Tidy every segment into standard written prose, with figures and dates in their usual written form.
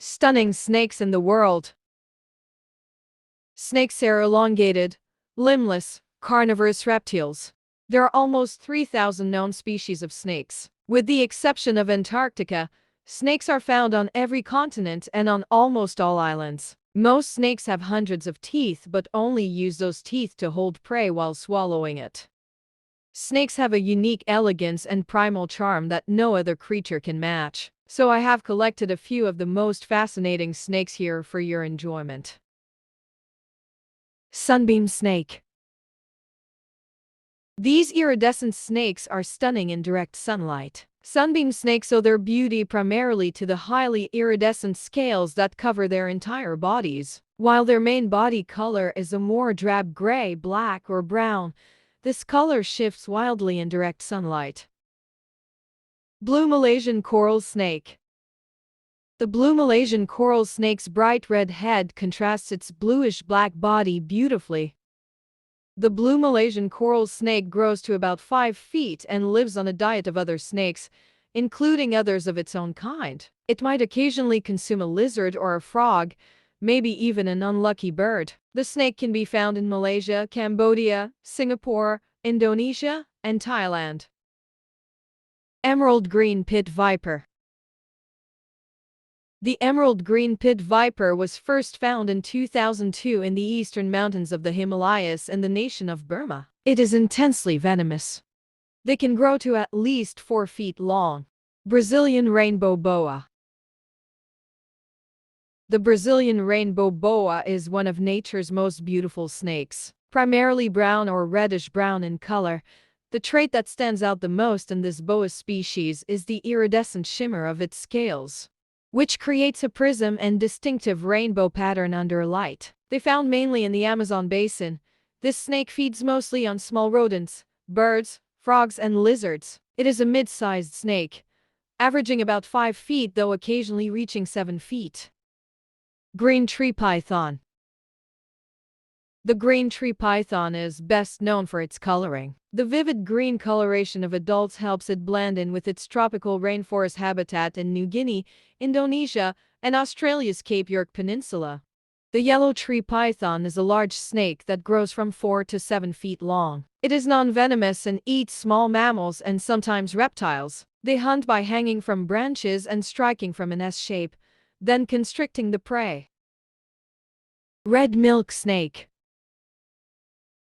Stunning snakes in the world. Snakes are elongated, limbless, carnivorous reptiles. There are almost 3,000 known species of snakes. With the exception of Antarctica, snakes are found on every continent and on almost all islands. Most snakes have hundreds of teeth but only use those teeth to hold prey while swallowing it. Snakes have a unique elegance and primal charm that no other creature can match. So I have collected a few of the most fascinating snakes here for your enjoyment. Sunbeam Snake. These iridescent snakes are stunning in direct sunlight. Sunbeam snakes owe their beauty primarily to the highly iridescent scales that cover their entire bodies. While their main body color is a more drab gray, black, or brown, this color shifts wildly in direct sunlight. Blue Malaysian Coral Snake. The blue Malaysian coral snake's bright red head contrasts its bluish-black body beautifully. The blue Malaysian coral snake grows to about 5 feet and lives on a diet of other snakes, including others of its own kind. It might occasionally consume a lizard or a frog, maybe even an unlucky bird. The snake can be found in Malaysia, Cambodia, Singapore, Indonesia, and Thailand. Emerald Green Pit Viper. The emerald green pit viper was first found in 2002 in the eastern mountains of the Himalayas in the nation of Burma. It is intensely venomous. They can grow to at least 4 feet long. Brazilian Rainbow Boa. The Brazilian Rainbow Boa is one of nature's most beautiful snakes. Primarily brown or reddish-brown in color, the trait that stands out the most in this boa species is the iridescent shimmer of its scales, which creates a prism and distinctive rainbow pattern under light. They found mainly in the Amazon basin. This snake feeds mostly on small rodents, birds, frogs, and lizards. It is a mid-sized snake, averaging about 5 feet though occasionally reaching 7 feet. Green tree python. The green tree python is best known for its coloring. The vivid green coloration of adults helps it blend in with its tropical rainforest habitat in New Guinea, Indonesia, and Australia's Cape York Peninsula. The yellow tree python is a large snake that grows from 4 to 7 feet long. It is non-venomous and eats small mammals and sometimes reptiles. They hunt by hanging from branches and striking from an S shape, then constricting the prey. Red milk snake.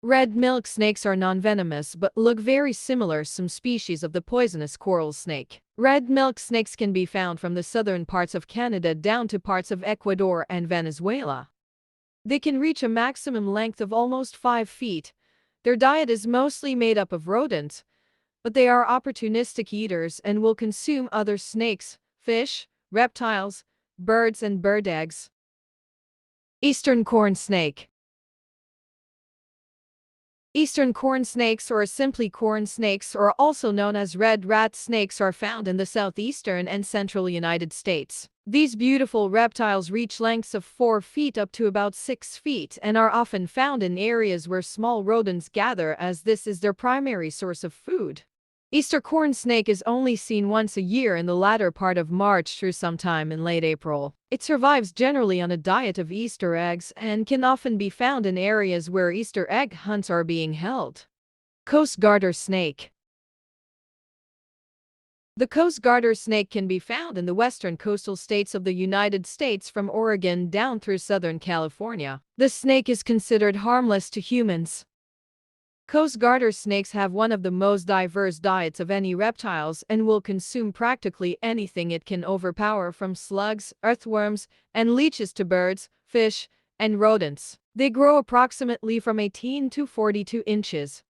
Red milk snakes are non-venomous but look very similar to some species of the poisonous coral snake. Red milk snakes can be found from the southern parts of Canada down to parts of Ecuador and Venezuela. They can reach a maximum length of almost 5 feet. Their diet is mostly made up of rodents, but they are opportunistic eaters and will consume other snakes, fish, reptiles, birds, and bird eggs. Eastern corn snake. Eastern corn snakes, or simply corn snakes, or also known as red rat snakes, are found in the southeastern and central United States. These beautiful reptiles reach lengths of 4 feet up to about 6 feet and are often found in areas where small rodents gather, as this is their primary source of food. Eastern corn snake is only seen once a year in the latter part of March through sometime in late April. It survives generally on a diet of Easter eggs and can often be found in areas where Easter egg hunts are being held. Coast garter snake. The coast garter snake can be found in the western coastal states of the United States from Oregon down through Southern California. The snake is considered harmless to humans. Coast garter snakes have one of the most diverse diets of any reptiles and will consume practically anything it can overpower, from slugs, earthworms, and leeches to birds, fish, and rodents. They grow approximately from 18 to 42 inches.